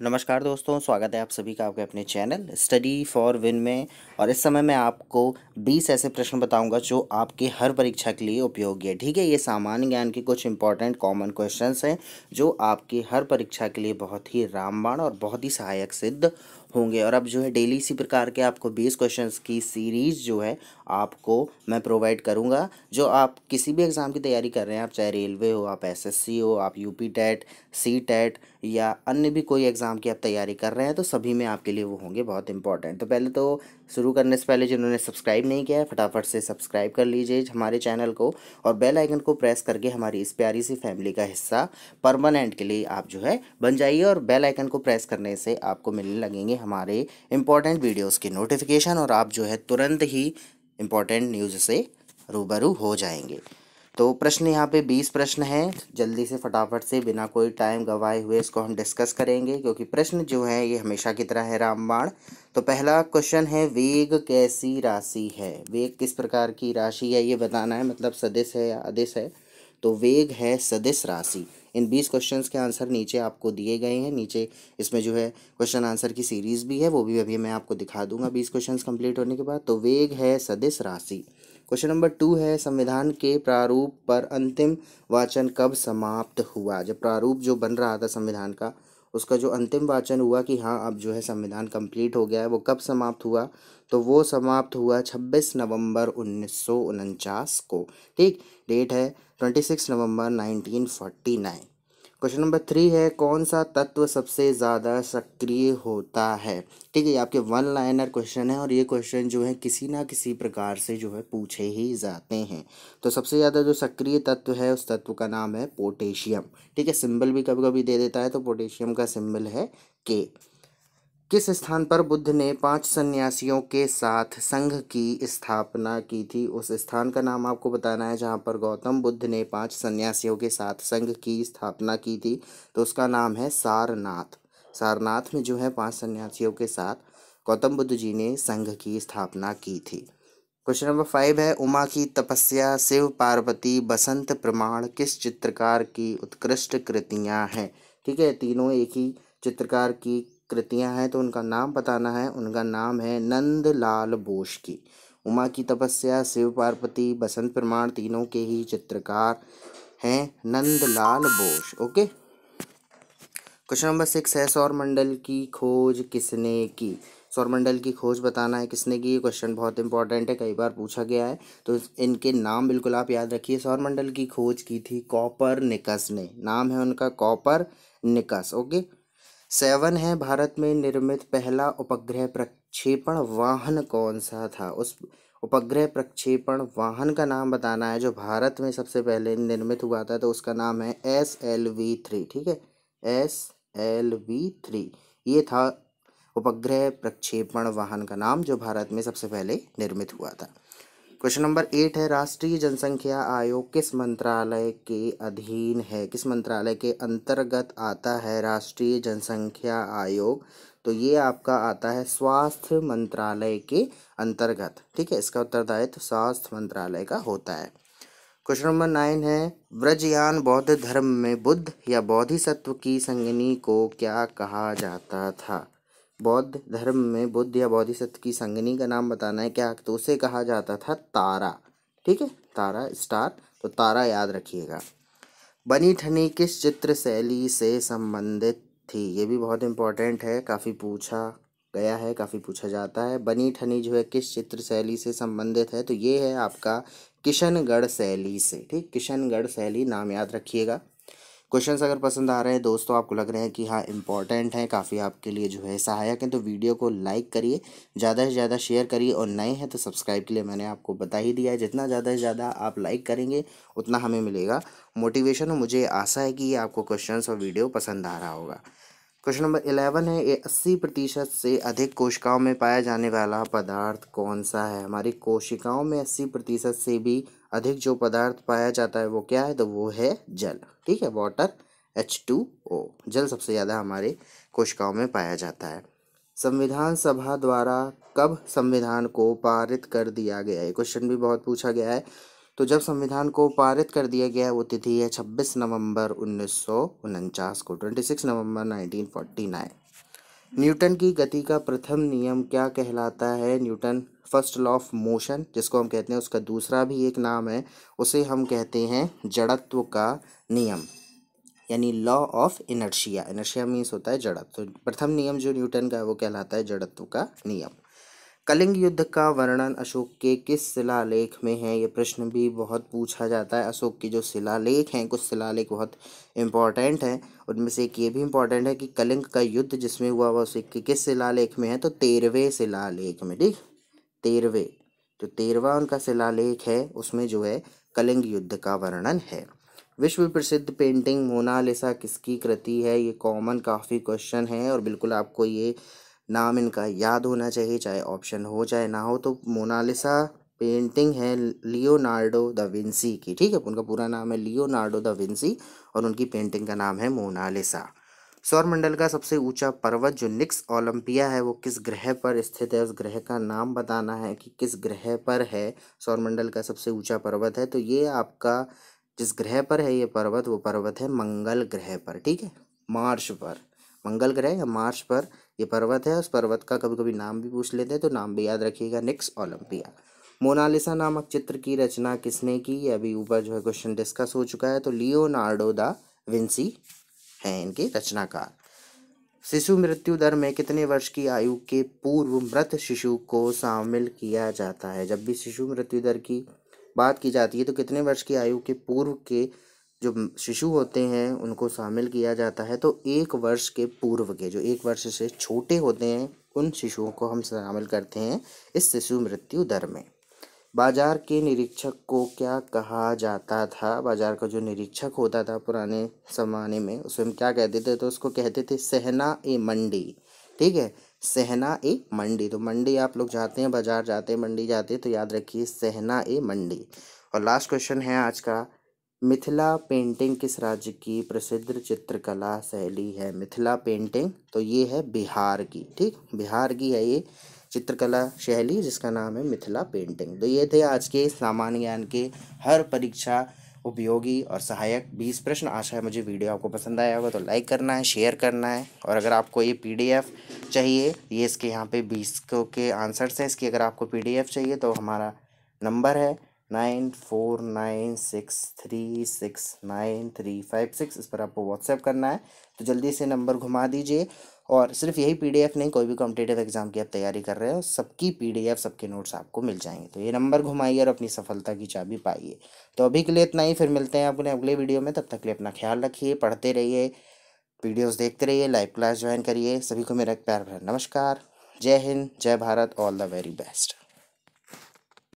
नमस्कार दोस्तों, स्वागत है आप सभी का आपके अपने चैनल स्टडी फॉर विन में। और इस समय मैं आपको 20 ऐसे प्रश्न बताऊंगा जो आपके हर परीक्षा के लिए उपयोगी है। ठीक है, ये सामान्य ज्ञान के कुछ इंपॉर्टेंट कॉमन क्वेश्चंस हैं जो आपकी हर परीक्षा के लिए बहुत ही रामबाण और बहुत ही सहायक सिद्ध होंगे। और अब जो है डेली इसी प्रकार के आपको 20 क्वेश्चंस की सीरीज़ जो है आपको मैं प्रोवाइड करूंगा। जो आप किसी भी एग्ज़ाम की तैयारी कर रहे हैं, आप चाहे रेलवे हो, आप एसएससी हो, आप यूपी टेट, सी टेट या अन्य भी कोई एग्ज़ाम की आप तैयारी कर रहे हैं, तो सभी में आपके लिए वो होंगे बहुत इंपॉर्टेंट। तो पहले तो शुरू करने से पहले जिन्होंने सब्सक्राइब नहीं किया है, फटाफट से सब्सक्राइब कर लीजिए हमारे चैनल को और बेल आइकन को प्रेस करके हमारी इस प्यारी सी फैमिली का हिस्सा परमानेंट के लिए आप जो है बन जाइए। और बेल आइकन को प्रेस करने से आपको मिलने लगेंगे हमारे इंपॉर्टेंट वीडियोस की नोटिफिकेशन और आप जो है तुरंत ही इंपॉर्टेंट न्यूज़ से रूबरू हो जाएंगे। तो प्रश्न यहाँ पे 20 प्रश्न हैं, जल्दी से फटाफट से बिना कोई टाइम गवाए हुए इसको हम डिस्कस करेंगे, क्योंकि प्रश्न जो है ये हमेशा की तरह है रामबाण। तो पहला क्वेश्चन है, वेग कैसी राशि है? वेग किस प्रकार की राशि है ये बताना है, मतलब सदिश है या अदिश है। तो वेग है सदिश राशि। इन 20 क्वेश्चंस के आंसर नीचे आपको दिए गए हैं। नीचे इसमें जो है क्वेश्चन आंसर की सीरीज़ भी है, वो भी अभी मैं आपको दिखा दूंगा 20 क्वेश्चंस कंप्लीट होने के बाद। तो वेग है सदिश राशि। क्वेश्चन नंबर 2 है, संविधान के प्रारूप पर अंतिम वाचन कब समाप्त हुआ? जब प्रारूप जो बन रहा था संविधान का, उसका जो अंतिम वाचन हुआ कि हाँ अब जो है संविधान कंप्लीट हो गया है, वो कब समाप्त हुआ? तो वो समाप्त हुआ 26 नवंबर 1949 को। ठीक, डेट है 26 नवंबर 1949। क्वेश्चन नंबर 3 है, कौन सा तत्व सबसे ज़्यादा सक्रिय होता है? ठीक है, ये आपके वन लाइनर क्वेश्चन है और ये क्वेश्चन जो है किसी ना किसी प्रकार से जो है पूछे ही जाते हैं। तो सबसे ज़्यादा जो सक्रिय तत्व है उस तत्व का नाम है पोटेशियम। ठीक है, सिंबल भी कभी कभी दे देता है, तो पोटेशियम का सिंबल है के। किस स्थान पर बुद्ध ने 5 सन्यासियों के साथ संघ की स्थापना की थी? उस स्थान का नाम आपको बताना है जहाँ पर गौतम बुद्ध ने 5 सन्यासियों के साथ संघ की स्थापना की थी। तो उसका नाम है सारनाथ। सारनाथ में जो है 5 सन्यासियों के साथ गौतम बुद्ध जी ने संघ की स्थापना की थी। क्वेश्चन नंबर 5 है, उमा की तपस्या, शिव पार्वती, बसंत प्रमाण किस चित्रकार की उत्कृष्ट कृतियां हैं? ठीक है, तीनों एक ही चित्रकार की कृतियां हैं, तो उनका नाम बताना है। उनका नाम है नंदलाल बोस की। उमा की तपस्या, शिव पार्वती, बसंत प्रमाण तीनों के ही चित्रकार हैं Nandlal Bose. Okay. Question number 6 है, सौरमंडल की खोज किसने की? सौरमंडल की खोज बताना है किसने की। ये क्वेश्चन बहुत इंपॉर्टेंट है, कई बार पूछा गया है, तो इनके नाम बिल्कुल आप याद रखिए। सौरमंडल की खोज की थी कॉपरनिकस ने, नाम है उनका कॉपरनिकस। ओके। 7 है, भारत में निर्मित पहला उपग्रह प्रक्षेपण वाहन कौन सा था? उस उपग्रह प्रक्षेपण वाहन का नाम बताना है जो भारत में सबसे पहले निर्मित हुआ था। तो उसका नाम है SLV-3। ठीक है, SLV-3 ये था उपग्रह प्रक्षेपण वाहन का नाम जो भारत में सबसे पहले निर्मित हुआ था। क्वेश्चन नंबर 8 है, राष्ट्रीय जनसंख्या आयोग किस मंत्रालय के अधीन है? किस मंत्रालय के अंतर्गत आता है राष्ट्रीय जनसंख्या आयोग? तो ये आपका आता है स्वास्थ्य मंत्रालय के अंतर्गत। ठीक है, इसका उत्तरदायित्व स्वास्थ्य मंत्रालय का होता है। क्वेश्चन नंबर 9 है, व्रजयान बौद्ध धर्म में बुद्ध या बोधिसत्व की संगिनी को क्या कहा जाता था? बौद्ध धर्म में बुद्ध या बोधिसत्व की संगिनी का नाम बताना है क्या? तो उसे कहा जाता था तारा। ठीक है, तारा, स्टार, तो तारा याद रखिएगा। बनी ठनी किस चित्र शैली से संबंधित थी? ये भी बहुत इंपॉर्टेंट है, काफ़ी पूछा गया है, काफ़ी पूछा जाता है। बनी ठनी जो है किस चित्र शैली से संबंधित है? तो ये है आपका किशनगढ़ शैली से। ठीक, किशनगढ़ शैली नाम याद रखिएगा। क्वेश्चंस अगर पसंद आ रहे हैं दोस्तों, आपको लग रहे हैं कि हाँ इंपॉर्टेंट हैं, काफ़ी आपके लिए जो है सहायक हैं, तो वीडियो को लाइक करिए, ज़्यादा से ज़्यादा शेयर करिए और नए हैं तो सब्सक्राइब के लिए मैंने आपको बता ही दिया है। जितना ज़्यादा से ज़्यादा आप लाइक करेंगे उतना हमें मिलेगा मोटिवेशन, और मुझे आशा है कि ये आपको क्वेश्चंस और वीडियो पसंद आ रहा होगा। क्वेश्चन नंबर 11 है, ये 80% से अधिक कोशिकाओं में पाया जाने वाला पदार्थ कौन सा है? हमारी कोशिकाओं में 80% से भी अधिक जो पदार्थ पाया जाता है वो क्या है? तो वो है जल। ठीक है, वाटर, H2O। जल सबसे ज़्यादा हमारे कोशिकाओं में पाया जाता है। संविधान सभा द्वारा कब संविधान को पारित कर दिया गया? ये क्वेश्चन भी बहुत पूछा गया है। तो जब संविधान को पारित कर दिया गया वो तिथि है 26 नवंबर 1949 को, 26 नवंबर 1949। न्यूटन की गति का प्रथम नियम क्या कहलाता है? Newton first law of motion जिसको हम कहते हैं, उसका दूसरा भी एक नाम है, उसे हम कहते हैं जड़त्व का नियम, यानी law of inertia. Inertia means होता है जड़त्व। तो प्रथम नियम जो न्यूटन का है वो कहलाता है जड़त्व का नियम। कलिंग युद्ध का वर्णन अशोक के किस शिलालेख में है? ये प्रश्न भी बहुत पूछा जाता है। अशोक के जो शिलालेख हैं, कुछ शिलालेख बहुत इंपॉर्टेंट हैं, उनमें से एक ये भी इंपॉर्टेंट है कि कलिंग का युद्ध जिसमें हुआ वो किस शिलालेख में है? तो 13वें शिलालेख में। ठीक, 13वें, जो 13वां उनका शिलालेख है उसमें जो है कलिंग युद्ध का वर्णन है। विश्व प्रसिद्ध पेंटिंग मोनालिसा किसकी कृति है? ये कॉमन काफ़ी क्वेश्चन है और बिल्कुल आपको ये नाम इनका याद होना चाहिए, चाहे ऑप्शन हो चाहे ना हो। तो मोनालिसा पेंटिंग है लियोनार्डो दा विंसी की। ठीक है, उनका पूरा नाम है लियोनार्डो दा विंसी और उनकी पेंटिंग का नाम है मोनालिसा। सौरमंडल का सबसे ऊंचा पर्वत जो निक्स ओलंपिया है वो किस ग्रह पर स्थित है? उस ग्रह का नाम बताना है कि किस ग्रह पर है। सौरमंडल का सबसे ऊंचा पर्वत है तो ये आपका जिस ग्रह पर है ये पर्वत, वो पर्वत है मंगल ग्रह पर। ठीक है, मार्स पर, मंगल ग्रह या मार्स पर ये पर्वत है। उस पर्वत का कभी कभी नाम भी पूछ लेते हैं तो नाम भी याद रखिएगा, निक्स ओलंपिया। मोनालिसा नामक चित्र की रचना किसने की? ये अभी ऊपर जो है क्वेश्चन डिस्कस हो चुका है। तो लियोनार्डो दा विंसी हैं इनके रचनाकार। शिशु मृत्यु दर में कितने वर्ष की आयु के पूर्व मृत शिशु को शामिल किया जाता है? जब भी शिशु मृत्यु दर की बात की जाती है तो कितने वर्ष की आयु के पूर्व के जो शिशु होते हैं उनको शामिल किया जाता है? तो 1 वर्ष के पूर्व के, जो 1 वर्ष से छोटे होते हैं उन शिशुओं को हम शामिल करते हैं इस शिशु मृत्यु दर में। बाजार के निरीक्षक को क्या कहा जाता था? बाजार का जो निरीक्षक होता था पुराने ज़माने में उसे हम क्या कहते थे? तो उसको कहते थे सहना ए मंडी। ठीक है, सहना ए मंडी। तो मंडी आप लोग जाते हैं, बाजार जाते हैं, मंडी जाते हैं, तो याद रखिए सहना ए मंडी। और लास्ट क्वेश्चन है आज का, मिथिला पेंटिंग किस राज्य की प्रसिद्ध चित्रकला शैली है? मिथिला पेंटिंग तो ये है बिहार की। ठीक, बिहार की है ये चित्रकला शैली जिसका नाम है मिथिला पेंटिंग। तो ये थे आज के सामान्य ज्ञान के हर परीक्षा उपयोगी और सहायक 20 प्रश्न। आशा है मुझे वीडियो आपको पसंद आया होगा, तो लाइक करना है, शेयर करना है। और अगर आपको ये पीडीएफ चाहिए, ये इसके यहाँ पे 20 के आंसर्स हैं, इसकी अगर आपको पीडीएफ चाहिए तो हमारा नंबर है 9496369356। इस पर आपको व्हाट्सएप करना है, तो जल्दी से नंबर घुमा दीजिए। और सिर्फ यही पीडीएफ नहीं, कोई भी कॉम्पिटिटिव एग्जाम की आप तैयारी कर रहे हो सबकी पीडीएफ, सबके नोट्स आपको मिल जाएंगे। तो ये नंबर घुमाइए और अपनी सफलता की चाबी पाइए। तो अभी के लिए इतना ही, फिर मिलते हैं अपने अगले वीडियो में। तब तक के लिए अपना ख्याल रखिए, पढ़ते रहिए, वीडियोस देखते रहिए, लाइव क्लास ज्वाइन करिए। सभी को मेरा प्यार भरा नमस्कार। जय हिंद, जय Bharat, all the very best.